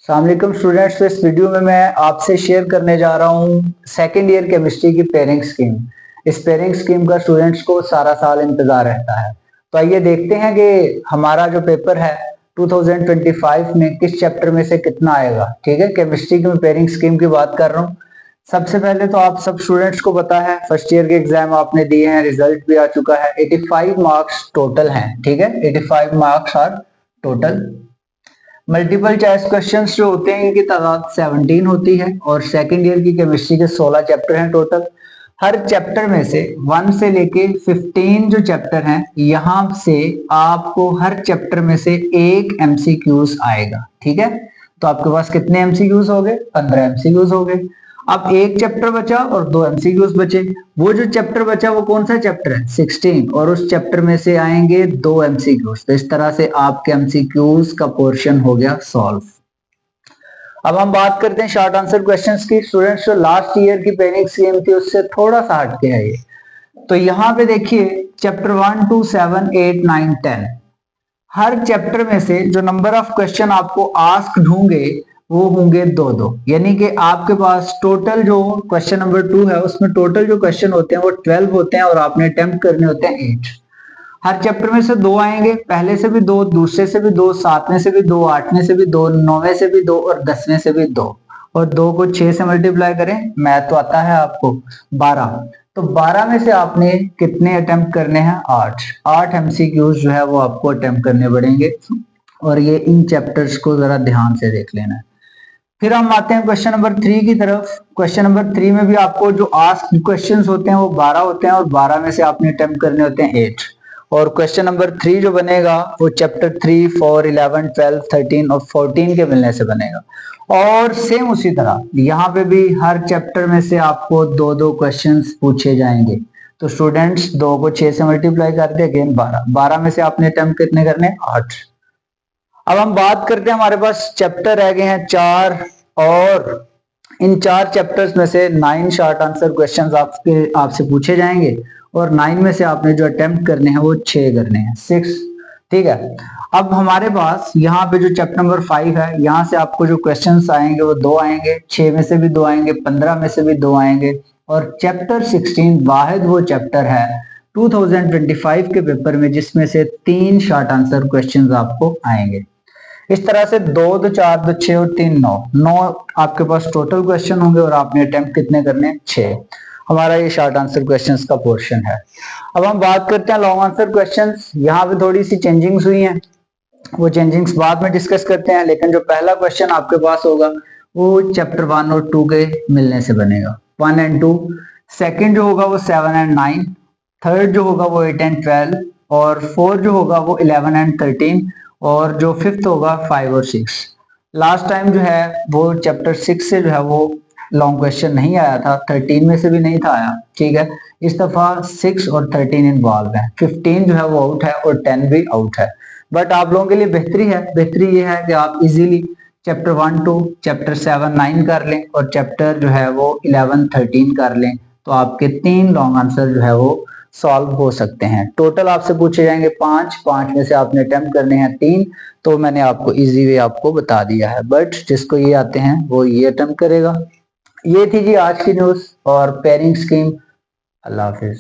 अस्सलाम वालेकुम स्टूडेंट्स। तो इस वीडियो में मैं आपसे शेयर करने जा रहा हूँ सेकेंड ईयर केमिस्ट्री की पेयरिंग स्कीम। इस पेयरिंग स्कीम का स्टूडेंट्स को सारा साल इंतजार रहता है। तो आइए देखते हैं कि हमारा जो पेपर है 2025 में किस चैप्टर में से कितना आएगा। ठीक है, केमिस्ट्री की मैं पेयरिंग स्कीम की बात कर रहा हूँ। सबसे पहले तो आप सब स्टूडेंट्स को पता है फर्स्ट ईयर के एग्जाम आपने दिए हैं, रिजल्ट भी आ चुका है। 85 मार्क्स टोटल हैं। ठीक है, 85 marks are total. Multiple choice questions जो होते हैं इनकी तादाद 17 होती है और सेकंड ईयर की केमिस्ट्री के 16 चैप्टर हैं टोटल। हर चैप्टर में से 1 से लेके 15 जो चैप्टर हैं यहां से आपको हर चैप्टर में से एक एमसीक्यूज आएगा। ठीक है, तो आपके पास कितने एमसीक्यूज हो गए? 15 एमसीक्यूज हो गए। अब एक चैप्टर बचा और 2 एमसीक्यूज बचे। वो जो चैप्टर बचा वो कौन सा चैप्टर है? 16, और उस चैप्टर में से आएंगे 2 एमसीक्यूज। तो इस तरह से आपके एमसीक्यूज का पोर्शन हो गया सॉल्व। अब हम बात करते हैं शॉर्ट आंसर क्वेश्चंस की। स्टूडेंट्स, जो लास्ट ईयर की पेयरिंग स्कीम थी उससे थोड़ा सा हटके है ये। तो यहाँ पे देखिए चैप्टर 1 2 7 8 9 10, हर चैप्टर में से जो नंबर ऑफ क्वेश्चन आपको आस्क्ड होंगे वो होंगे 2-2, यानी कि आपके पास टोटल जो क्वेश्चन नंबर 2 है उसमें टोटल जो क्वेश्चन होते हैं वो 12 होते हैं और आपने अटेम्प्ट करने होते हैं 8। हर चैप्टर में से 2 आएंगे, पहले से भी 2, दूसरे से भी 2, 7वें से भी 2, 8वें से भी 2, 9वें से भी 2 और 10वें से भी 2। और 2 को 6 से मल्टीप्लाई करें, मैथ तो आता है आपको, 12। तो 12 में से आपने कितने अटेम्प्ट करने हैं? 8 एमसीक्यूज जो है वो आपको अटेम्प्ट करने पड़ेंगे। और ये इन चैप्टर्स को जरा ध्यान से देख लेना है। फिर हम आते हैं क्वेश्चन नंबर 3 की तरफ। क्वेश्चन नंबर 3 में भी आपको जो आस्क्ड क्वेश्चंस होते हैं वो 12 होते हैं और 12 में से आपने अटेम्प्ट करने होते हैं 8। और क्वेश्चन नंबर 3 जो बनेगा वो चैप्टर 3, 4, 11, 12, 13 और 14 के मिलने से बनेगा। और सेम उसी तरह यहाँ पे भी हर चैप्टर में से आपको 2-2 क्वेश्चंस पूछे जाएंगे। तो स्टूडेंट्स 2 को 6 से मल्टीप्लाई कर दे, अगेन 12। 12 में से आपने अटेम्प्ट कितने करने? 8। अब हम बात करते हैं, हमारे पास चैप्टर रह गए हैं 4 और इन 4 चैप्टर्स में से 9 शॉर्ट आंसर क्वेश्चंस आपसे पूछे जाएंगे और 9 में से आपने जो अटेम्प्ट करने हैं वो 6 करने हैं, 6। ठीक है, अब हमारे पास यहाँ पे जो चैप्टर नंबर 5 है यहाँ से आपको जो क्वेश्चंस आएंगे वो 2 आएंगे, 6 में से भी 2 आएंगे, 15 में से भी 2 आएंगे। और चैप्टर 16 वाहिद वो चैप्टर है 2025 के पेपर में जिसमें से 3 शॉर्ट आंसर क्वेश्चंस आपको आएंगे। इस तरह से 2 2 4 2 6 और 3 9 आपके पास टोटल क्वेश्चन होंगे और आपने अटेम्प्ट कितने करने? 6। हमारा ये शॉर्ट आंसर क्वेश्चंस का पोर्शन है। अब हम बात करते हैं लॉन्ग आंसर क्वेश्चंस। यहाँ पे थोड़ी सी चेंजिंग्स हुई हैं, वो चेंजिंग्स बाद में डिस्कस करते हैं। लेकिन जो पहला क्वेश्चन आपके पास होगा वो चैप्टर 1 और 2 के मिलने से बनेगा, 1 एंड 2। सेकेंड जो होगा वो 7 एंड 9, थर्ड जो होगा वो 8 एंड 12, और फोर्थ जो होगा वो 11 एंड 13, और जो फिफ्थ होगा 5 और 6। लास्ट टाइम जो है वो चैप्टर 6 से जो है वो लॉन्ग क्वेश्चन नहीं आया था, 13 में से भी नहीं था आया। ठीक है, इस दफा 6 और 13 इन्वॉल्व है, 15 जो है वो आउट है और 10 भी आउट है। बट आप लोगों के लिए बेहतरी ये है कि आप इजीली चैप्टर 1 2, चैप्टर 7 9 कर लें और चैप्टर जो है वो 11 13 कर लें, तो आपके 3 लॉन्ग आंसर जो है वो सॉल्व हो सकते हैं। टोटल आपसे पूछे जाएंगे 5 में से आपने अटेम्प्ट करने हैं 3। तो मैंने आपको इजी वे आपको बता दिया है, बट जिसको ये आते हैं वो ये अटेम्प्ट करेगा। ये थी जी आज की न्यूज़ और पेयरिंग स्कीम। अल्लाह हाफिज।